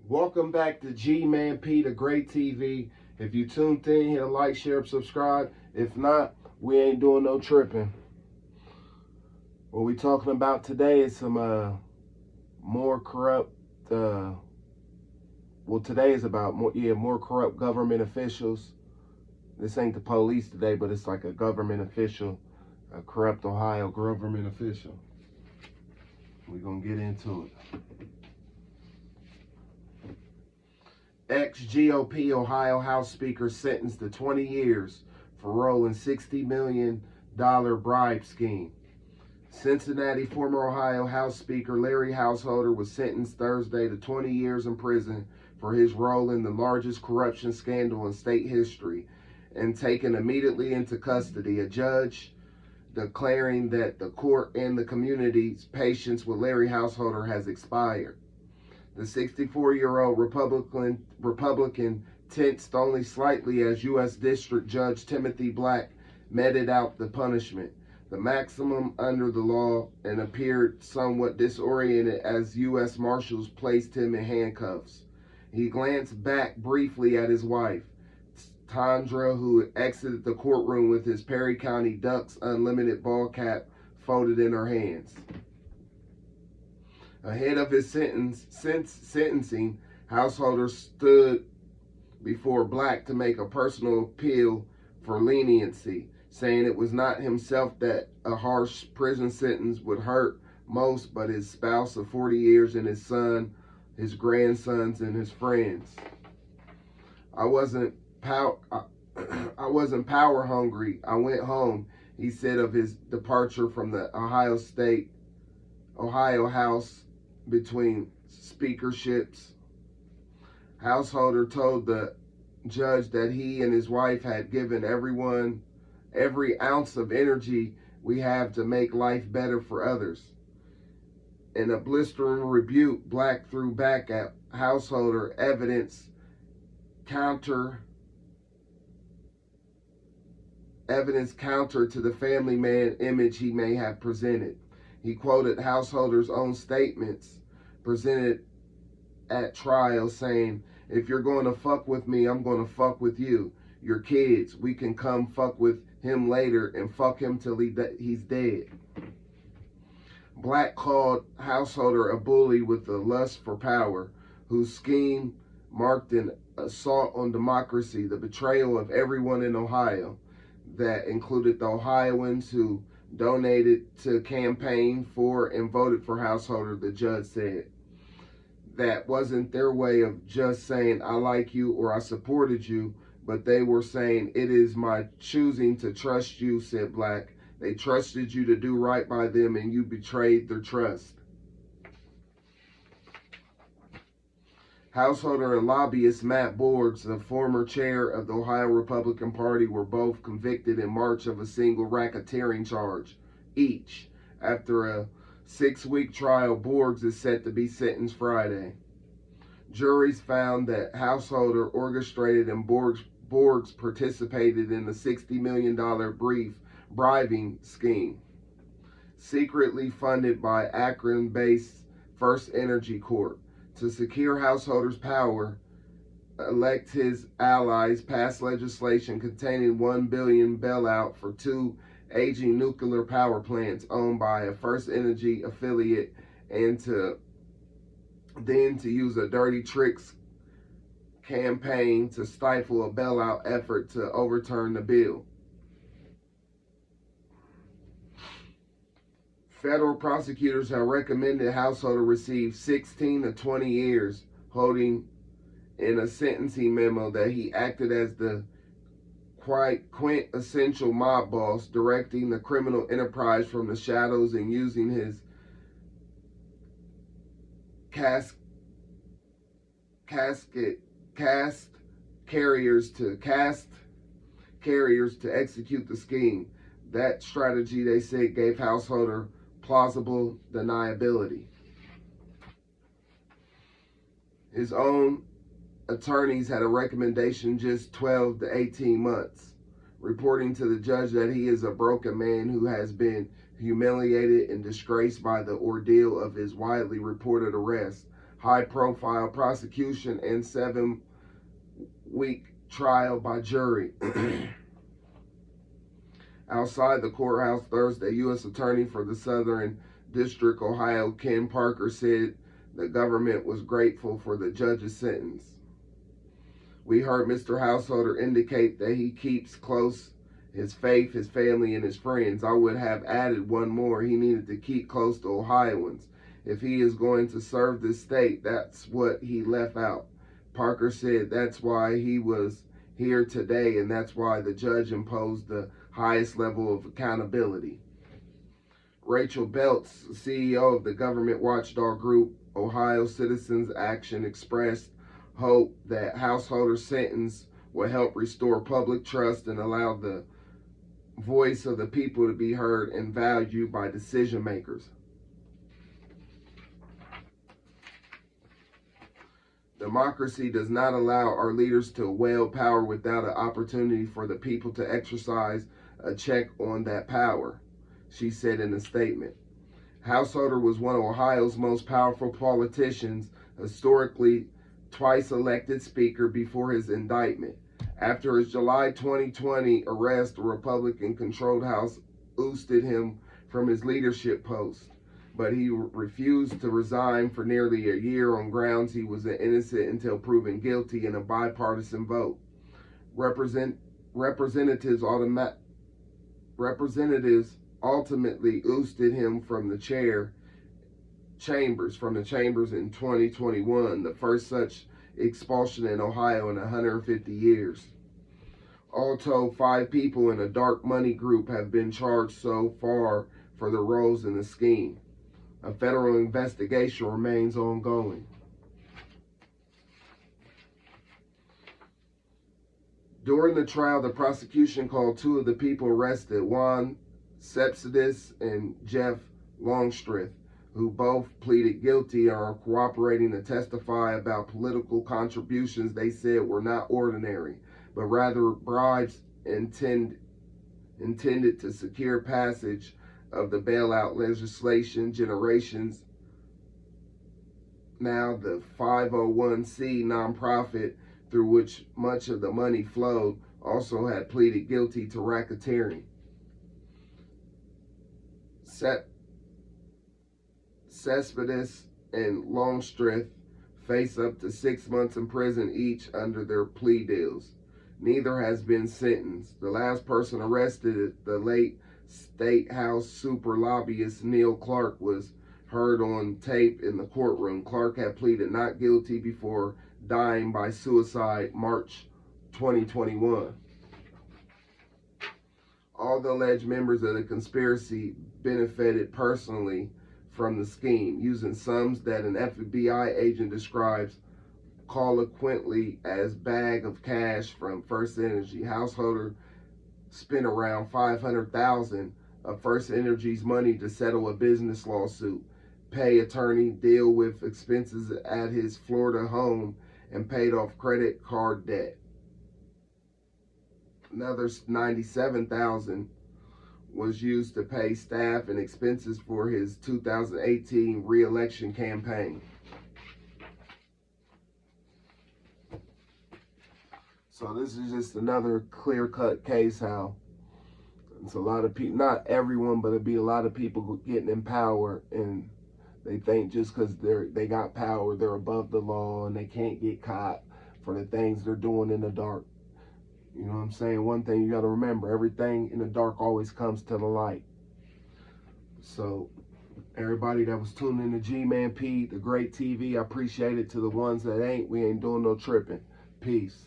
Welcome back to G-Man-P, the Great TV. If you tuned in, hit a like, share, subscribe. If not, we ain't doing no tripping. What we talking about today is some more corrupt. Today is about more corrupt government officials. This ain't the police today, but it's like a government official, a corrupt Ohio government official. We're gonna get into it. Ex-GOP Ohio House Speaker sentenced to 20 years for role in $60 million bribe scheme. Cincinnati former Ohio House Speaker Larry Householder was sentenced Thursday to 20 years in prison for his role in the largest corruption scandal in state history and taken immediately into custody. A judge declaring that the court and the community's patience with Larry Householder has expired. The 64-year-old Republican tensed only slightly as U.S. District Judge Timothy Black meted out the punishment, the maximum under the law, and appeared somewhat disoriented as U.S. Marshals placed him in handcuffs. He glanced back briefly at his wife, Tondra, who exited the courtroom with his Perry County Ducks Unlimited ball cap folded in her hands. Ahead of his sentencing, Householder stood before Black to make a personal appeal for leniency, saying it was not himself that a harsh prison sentence would hurt most, but his spouse of 40 years and his son, his grandsons, and his friends. I wasn't power hungry. I went home, he said of his departure from the Ohio House between speakerships. Householder told the judge that he and his wife had given every ounce of energy we have to make life better for others. In a blistering rebuke, Black threw back at Householder evidence counter to the family man image he may have presented. He quoted Householder's own statements presented at trial, saying, "If you're going to fuck with me, I'm going to fuck with you. Your kids, we can come fuck with him later and fuck him till he's dead." Black called Householder a bully with a lust for power, whose scheme marked an assault on democracy, the betrayal of everyone in Ohio. That included the Ohioans who donated to campaign for and voted for Householder, the judge said. That wasn't their way of just saying, "I like you" or "I supported you," but they were saying, "It is my choosing to trust you," said Black. They trusted you to do right by them and you betrayed their trust. Householder and lobbyist Matt Borges, the former chair of the Ohio Republican Party, were both convicted in March of a single racketeering charge each. After a 6-week trial, Borges is set to be sentenced Friday. Juries found that Householder orchestrated and Borges participated in the $60 million bribing scheme, secretly funded by Akron-based First Energy Corp. To secure Householder's power, elect his allies, passed legislation containing $1 billion bailout for 2 aging nuclear power plants owned by a First Energy affiliate, and to use a dirty tricks campaign to stifle a bailout effort to overturn the bill. Federal prosecutors have recommended Householder receive 16 to 20 years, holding in a sentencing memo that he acted as the quintessential mob boss, directing the criminal enterprise from the shadows and using his cast carriers to execute the scheme. That strategy, they said, gave Householder plausible deniability. His own attorneys had a recommendation just 12 to 18 months, reporting to the judge that he is a broken man who has been humiliated and disgraced by the ordeal of his widely reported arrest. high-profile prosecution and 7-week trial by jury. Outside the courthouse Thursday, U.S. Attorney for the Southern District, Ohio, Ken Parker, said the government was grateful for the judge's sentence. We heard Mr. Householder indicate that he keeps close his faith, his family, and his friends. I would have added one more. He needed to keep close to Ohioans. If he is going to serve this state, that's what he left out. Parker said that's why he was here today, and that's why the judge imposed the highest level of accountability. Rachel Belts, CEO of the government watchdog group Ohio Citizens Action, expressed hope that Householder's sentence will help restore public trust and allow the voice of the people to be heard and valued by decision makers. Democracy does not allow our leaders to wield power without an opportunity for the people to exercise a check on that power, she said in a statement. Householder was one of Ohio's most powerful politicians, historically twice elected speaker before his indictment. After his July 2020 arrest, the Republican-controlled House ousted him from his leadership post, but he refused to resign for nearly a year on grounds he was innocent until proven guilty in a bipartisan vote. Representatives ultimately ousted him from the chambers in 2021, the first such expulsion in Ohio in 150 years. All told, 5 people in a dark money group have been charged so far for their roles in the scheme. A federal investigation remains ongoing. During the trial, the prosecution called 2 of the people arrested, Juan Sepsidis and Jeff Longstreth, who both pleaded guilty and are cooperating to testify about political contributions they said were not ordinary, but rather bribes intended to secure passage of the bailout legislation. Generations Now, the 501c nonprofit through which much of the money flowed also had pleaded guilty to racketeering. Cespedes and Longstreth face up to 6 months in prison each under their plea deals. Neither has been sentenced. The last person arrested, the late State House super lobbyist Neil Clark, was heard on tape in the courtroom. Clark had pleaded not guilty before dying by suicide March 2021. All the alleged members of the conspiracy benefited personally from the scheme, using sums that an FBI agent describes colloquially as bag of cash from First Energy. Householder spent around $500,000 of First Energy's money to settle a business lawsuit, pay attorney, deal with expenses at his Florida home, and paid off credit card debt. Another $97,000 was used to pay staff and expenses for his 2018 re-election campaign. So this is just another clear-cut case how it's a lot of people, not everyone, but it'd be a lot of people getting in power, and they think just because they got power, they're above the law and they can't get caught for the things they're doing in the dark. You know what I'm saying? One thing you got to remember, everything in the dark always comes to the light. So everybody that was tuning in to G-Man P, the great TV, I appreciate it. To the ones that ain't, we ain't doing no tripping. Peace.